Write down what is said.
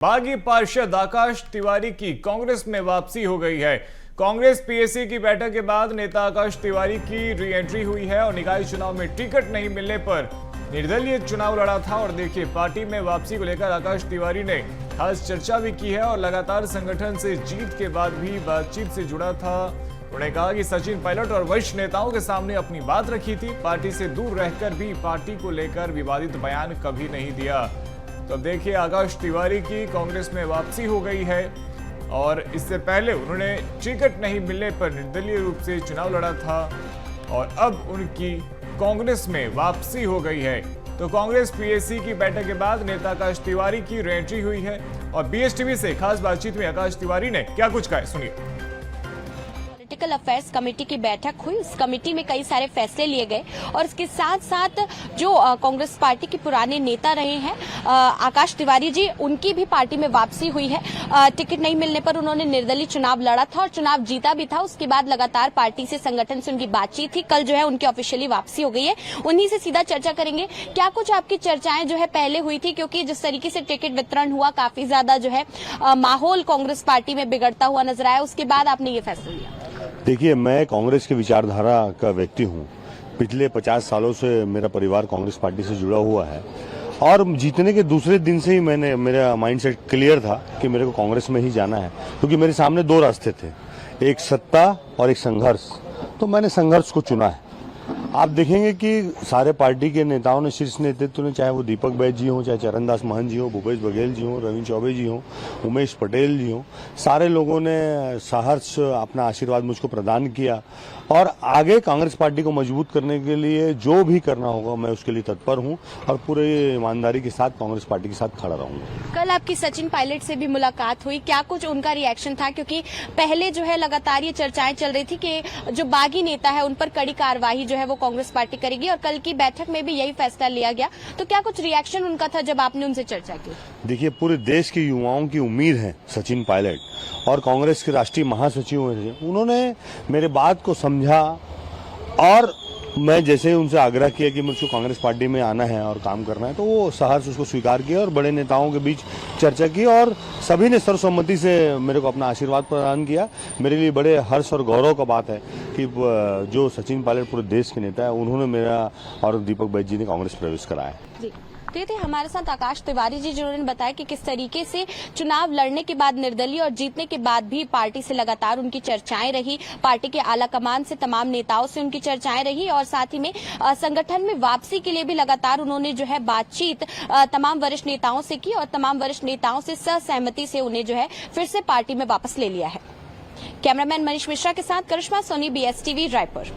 बागी पार्षद आकाश तिवारी की कांग्रेस में वापसी हो गई है। कांग्रेस पीएसी की बैठक के बाद नेता आकाश तिवारी की री एंट्री हुई है और निकाय चुनाव में टिकट नहीं मिलने पर निर्दलीय चुनाव लड़ा था। और देखिए, पार्टी में वापसी को लेकर आकाश तिवारी ने खास चर्चा भी की है और लगातार संगठन से जीत के बाद भी बातचीत से जुड़ा था। उन्होंने कहा कि सचिन पायलट और वरिष्ठ नेताओं के सामने अपनी बात रखी थी। पार्टी से दूर रहकर भी पार्टी को लेकर विवादित बयान कभी नहीं दिया। तो देखिए, आकाश तिवारी की कांग्रेस में वापसी हो गई है और इससे पहले उन्होंने टिकट नहीं मिलने पर निर्दलीय रूप से चुनाव लड़ा था और अब उनकी कांग्रेस में वापसी हो गई है। तो कांग्रेस पीएसी की बैठक के बाद नेता आकाश तिवारी की री एंट्री हुई है और बीएसटीवी से खास बातचीत में आकाश तिवारी ने क्या कुछ कहा, सुनिए। पॉलिटिकल अफेयर्स कमेटी की बैठक हुई। उस कमेटी में कई सारे फैसले लिए गए और इसके साथ साथ जो कांग्रेस पार्टी के पुराने नेता रहे हैं आकाश तिवारी जी, उनकी भी पार्टी में वापसी हुई है। टिकट नहीं मिलने पर उन्होंने निर्दलीय चुनाव लड़ा था और चुनाव जीता भी था। उसके बाद लगातार पार्टी से, संगठन से उनकी बातचीत थी। कल जो है उनकी ऑफिशियली वापसी हो गई है। उन्हीं से सीधा चर्चा करेंगे। क्या कुछ आपकी चर्चाएं जो है पहले हुई थी, क्योंकि जिस तरीके से टिकट वितरण हुआ, काफी ज्यादा जो है माहौल कांग्रेस पार्टी में बिगड़ता हुआ नजर आया, उसके बाद आपने ये फैसला लिया? देखिए, मैं कांग्रेस की विचारधारा का व्यक्ति हूँ। पिछले 50 सालों से मेरा परिवार कांग्रेस पार्टी से जुड़ा हुआ है और जीतने के दूसरे दिन से ही मेरा माइंडसेट क्लियर था कि मेरे को कांग्रेस में ही जाना है, क्योंकि मेरे सामने दो रास्ते थे, एक सत्ता और एक संघर्ष। तो मैंने संघर्ष को चुना है। आप देखेंगे कि सारे पार्टी के नेताओं ने, शीर्ष नेतृत्व ने, चाहे वो दीपक बैद जी हों, चाहे चरणदास महंत जी हों, भूपेश बघेल जी हों, रविंद्र चौबे जी हों, उमेश पटेल जी हों, सारे लोगों ने सहर्ष अपना आशीर्वाद मुझको प्रदान किया और आगे कांग्रेस पार्टी को मजबूत करने के लिए जो भी करना होगा मैं उसके लिए तत्पर हूं और पूरे ईमानदारी के साथ कांग्रेस पार्टी के साथ खड़ा रहूंगा। कल आपकी सचिन पायलट से भी मुलाकात हुई, क्या कुछ उनका रिएक्शन था? क्योंकि पहले जो है लगातार ये चर्चाएं चल रही थी कि जो बागी नेता है उन पर कड़ी कार्रवाई जो है वो कांग्रेस पार्टी करेगी और कल की बैठक में भी यही फैसला लिया गया। तो क्या कुछ रिएक्शन उनका था जब आपने उनसे चर्चा की? देखिए, पूरे देश के युवाओं की उम्मीद है सचिन पायलट और कांग्रेस के राष्ट्रीय महासचिव हैं। उन्होंने मेरे बात को समझा और मैं जैसे ही उनसे आग्रह किया कि मुझको कांग्रेस पार्टी में आना है और काम करना है, तो वो सहर्ष उसको स्वीकार किया और बड़े नेताओं के बीच चर्चा की और सभी ने सर्वसम्मति से मेरे को अपना आशीर्वाद प्रदान किया। मेरे लिए बड़े हर्ष और गौरव का बात है कि जो सचिन पायलट पूरे देश के नेता है, उन्होंने मेरा और दीपक बैद जी ने कांग्रेस प्रवेश कराया। तो ये थे हमारे साथ आकाश तिवारी जी, जिन्होंने बताया कि किस तरीके से चुनाव लड़ने के बाद निर्दलीय और जीतने के बाद भी पार्टी से लगातार उनकी चर्चाएं रही। पार्टी के आला कमान से, तमाम नेताओं से उनकी चर्चाएं रही और साथ ही में संगठन में वापसी के लिए भी लगातार उन्होंने जो है बातचीत तमाम वरिष्ठ नेताओं से की और तमाम वरिष्ठ नेताओं से सहमति से उन्हें जो है फिर से पार्टी में वापस ले लिया है। कैमरामैन मनीष मिश्रा के साथ करिश्मा सोनी, BSTV, रायपुर।